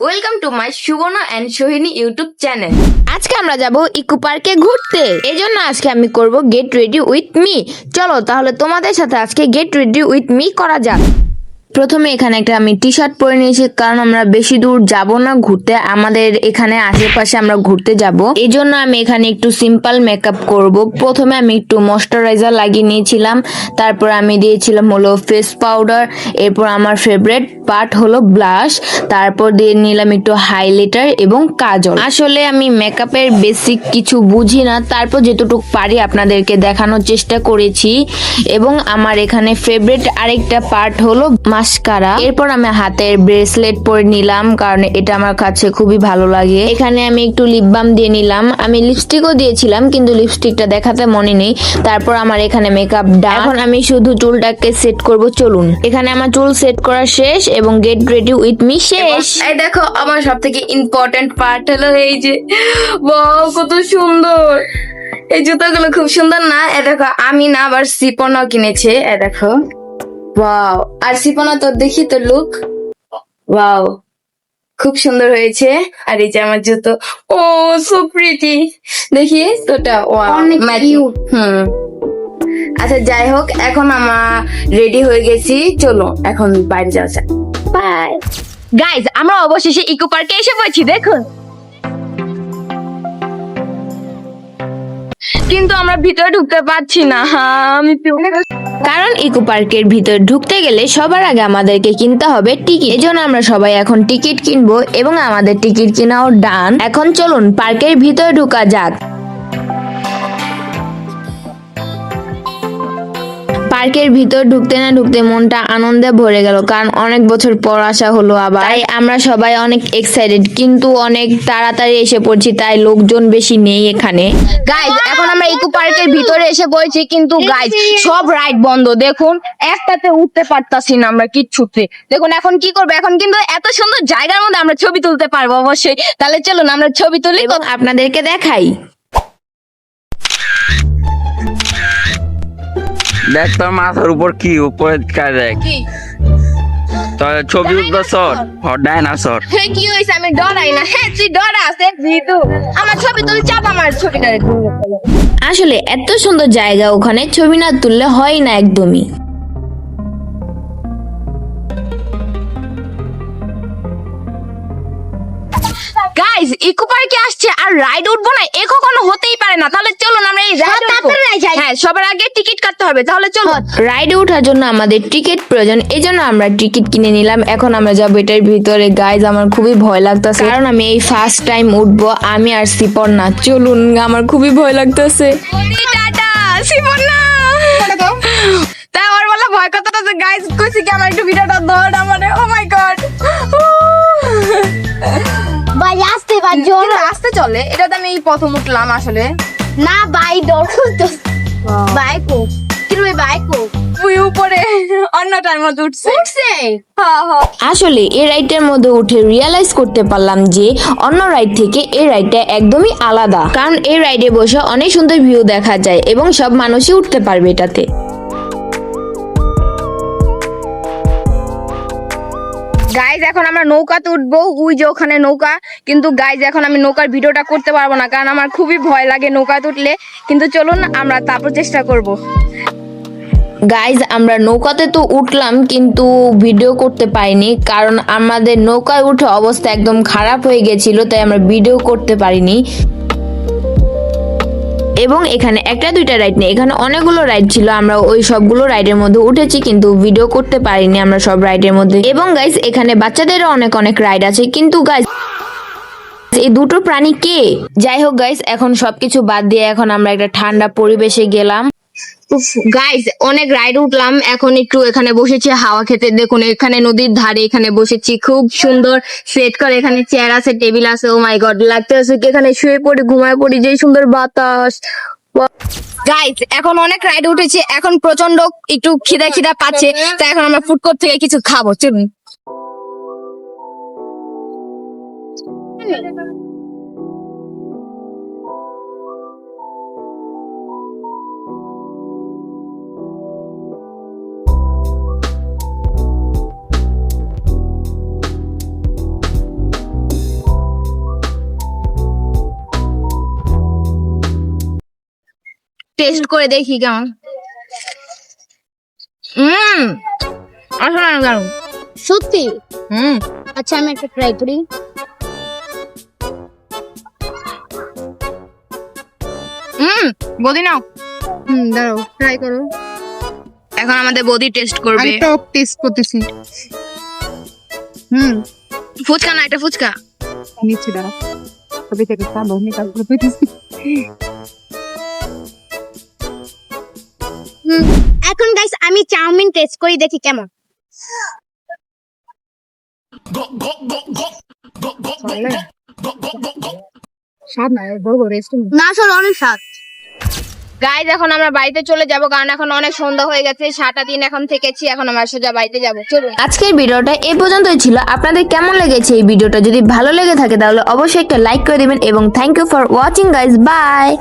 Welcome to my Subarna and Sohini YouTube channel. আজকে আমরা যাব ইকো পার্কে ঘুরতে। এজন্য আজকে আমি করব গেট রেডি উইথ মি। চলো তাহলে তোমাদের সাথে আজকে গেট রেডি উইথ মি করা যাক। প্রথমে এখানে একটা আমি টি শার্ট পরে নিয়েছি, কারণ আমরা বেশি দূর যাব না ঘুরতে, আমাদের এখানে আশেপাশে আমরা ঘুরতে যাব। এই জন্য আমি এখানে একটু সিম্পল মেকআপ করব। প্রথমে আমি একটু ময়শ্চারাইজার লাগিয়ে নিয়েছিলাম, তারপর আমি দিয়েছিলাম হলো ফেস পাউডার, এরপর আমার ফেভারিট পার্ট হলো ব্লাশ, তারপর দিয়ে নিলাম একটু হাইলাইটার এবং কাজল। আসলে আমি মেকআপের বেসিক কিছু বুঝি না, তারপর যেটুকু পারি আপনাদেরকে দেখানোর চেষ্টা করেছি। এবং আমার এখানে ফেভারিট আরেকটা পার্ট হলো মাস্কারা। এরপর আমি হাতের ব্রেসলেট পরে নিলাম, কারণ এটা আমার কাছে খুবই ভালো লাগে। এখানে আমি একটু লিপ বাম দিয়ে নিলাম, আমি লিপস্টিকও দিয়েছিলাম কিন্তু লিপস্টিকটা দেখাতে মনে নেই। তারপর আমার এখানে মেকআপ ডান। এখন আমি শুধু চুলটাকে সেট করব। চলুন, এখানে আমার চুল সেট করা শেষ এবং গেট রেডি উইথ মি শেষ। এই দেখো, আমার সব থেকে ইম্পর্টেন্ট পার্ট হলো এই যে, ওয়াও কত সুন্দর এই জুতাগুলো, খুব সুন্দর না? এ দেখো, আমি না আবার সিপনও কিনেছে। এ দেখো, ওয়াও। আর সিপনা তো দেখি তো লুক, ওয়াও খুব সুন্দর হয়েছে। আর এই যে আমার জুতো, ও সো প্রিটি, দেখি তোটা, ওয়াও ম্যাচিং। আচ্ছা যাই হোক, এখন আমার রেডি হয়ে গেছি, চলো এখন বাইরে যাওয়া যাক। বাই গাইজ, আমরা অবশেষে ইকো পার্কে এসে পড়েছি। দেখুন, কিন্তু আমরা ভিতরে ঢুকতে পারছি না। কারণ ইকো পার্কের ভিতর ঢুকতে গেলে সবার আগে আমাদেরকে কিনতে হবে টিকিট। এজন্য আমরা সবাই এখন টিকিট কিনবো এবং আমাদের টিকিট কেনাও ডান। এখন চলুন পার্কের ভিতরে ঢোকা যাক। পার্কের ভিতর ঢুকতে না ঢুকতে মনটা আনন্দে ভরে গেল, কারণ অনেক বছর পর আসা হলো আবার। তাই আমরা সবাই অনেক এক্সাইটেড, কিন্তু অনেক তাড়াতাড়ি এসে পড়ছি, তাই লোকজন বেশি নেই এখানে। গাইজ, এখন আমরা ইকো পার্কের ভিতরে এসে পড়েছি, কিন্তু গাইজ সব রাইড বন্ধ। দেখুন, একটাতে উঠতে পারতাছি না আমরা কিচ্ছুতে। দেখুন এখন কি করবো, এখন কিন্তু এত সুন্দর জায়গার মধ্যে আমরা ছবি তুলতে পারবো অবশ্যই। তাহলে চলুন আমরা ছবি তুলি এবং আপনাদেরকে দেখাই। দেখ তোর মাথার উপর কি উপরে দেখ, তোর ছবি উঠবে সর ডাইনাসর। হ্যাঁ, কি হয়েছে? আমি ডরাই না। হ্যাঁ, তুই ডরাস যেহেতু আমার ছবি তুলি, চাপ আমার ছবিটা। আসলে এত সুন্দর জায়গা, ওখানে ছবি না তুললে হয় না একদমই। গাইজ, ইকো পার্কে আসছে আর রাইড উঠবো না, এ কখনো হতেই পারে না। তাহলে চলুন আমরা এই রাইড উঠবো। হ্যাঁ, সবার আগে টিকিট কাটতে হবে, তাহলে চলো। রাইডে ওঠার জন্য আমাদের টিকিট প্রয়োজন, এই জন্য আমরা টিকিট কিনে নিলাম। এখন আমরা যাবো এটার ভিতরে। গাইজ, আমার খুবই ভয় লাগতেছে, কারণ আমি এই ফার্স্ট টাইম উঠবো, আমি আর সিপন না। চলুন, আমার খুবই ভয় লাগতেছে। টাটা শিবনা। তাই আমার বলা ভয় কথাটা যে গাইজ কইছি কি আমার একটু ভিডিওটা ধর আমারে। ও মাই গড, ভাই আসতে বা জোর আসতে চলে। এটা তো আমি এই প্রথম উঠলাম আসলে। না ভাই ডর তো বাইক ও কিন্তু ওই বাইক ও তুই উপরে অন্য টাইম উঠছে। হ্যাঁ হ্যাঁ, আসলে এই রাইডটার মধ্যে উঠে রিয়েলাইজ করতে পারলাম যে অন্য রাইড থেকে এই রাইডটা একদমই আলাদা, কারণ এই রাইডে বসে অনেক সুন্দর ভিউ দেখা যায় এবং সব মানুষই উঠতে পারবে এটাতে। গাইজ এখন আমরা নৌকাতে উঠবো, ওই যে ওখানে নৌকা। কিন্তু গাইজ এখন আমি নৌকার ভিডিওটা করতে পারবো না, কারণ আমার খুবই ভয় লাগে নৌকাতে উঠলে। কিন্তু চলুন আমরা তারপর চেষ্টা করব। গাইজ, আমরা নৌকাতে তো উঠলাম কিন্তু ভিডিও করতে পারিনি, কারণ আমাদের নৌকায় উঠে অবস্থা একদম খারাপ হয়ে গেছিল, তাই আমরা ভিডিও করতে পারিনি। এবং এখানে একটা দুইটা রাইড নেই, এখানে অনেকগুলো রাইড ছিল। আমরা ওই সবগুলো রাইডের মধ্যে উঠেছি কিন্তু ভিডিও করতে পারিনি আমরা সব রাইডের মধ্যে। এবং গাইজ, এখানে বাচ্চাদেরও অনেক অনেক রাইড আছে, কিন্তু গাইজ এই দুটো প্রাণী কে? যাই হোক গাইজ, এখন সবকিছু বাদ দিয়ে এখন আমরা একটা ঠান্ডা পরিবেশে গেলাম। গাইজ অনেক রাইড উঠলাম, এখন একটু এখানে বসেছি হাওয়া খেতে। দেখুন এখানে নদীর ধারে এখানে বসেছি, খুব সুন্দর সেট করে। এখানে চেয়ার আছে, টেবিল আছে। ও মাই গড, লাগতেছে কি এখানে শুয়ে পড়ি, ঘুমায় পড়ি, যে সুন্দর বাতাস। গাইজ এখন অনেক রাইড উঠেছি, এখন প্রচন্ড একটু খিদা খিদা পাচ্ছে, তাই এখন আমরা ফুড কোর্ট থেকে কিছু খাবো। চলুন। টেস্ট করে দেখি কেমন। অসাধারণ দারুণ। সত্যি? আচ্ছা আমি একটা ট্রাই করি। বদি নাও। দাঁড়াও ট্রাই করো। এখন আমাদের বদি টেস্ট করবে। আমি টক টেস্ট করতেছি। ফুচকা না, এটা ফুচকা। নিচ্ছি দাঁড়াও। কবে থেকে খাবো আমি কালকে পেতেছি। এখন গাইস আমি চাউমিন টেস্ট করি দেখি কেমন। স্বাদ না বড় বড় রেস্টুরেন্ট। না আসলে অনেক স্বাদ। গাইজ এখন আমরা বাড়িতে চলে যাব, কারণ এখন অনেক সন্ধ্যা হয়ে গেছে। 7টা দিন এখন থেকেছি, এখন আমরা সোজা বাড়িতে যাব। চলুন। আজকের ভিডিওটা এই পর্যন্তই ছিল। আপনাদের কেমন লেগেছে এই ভিডিওটা? যদি ভালো লেগে থাকে তাহলে অবশ্যই একটা লাইক করে দিবেন এবং thank you for watching guys. By.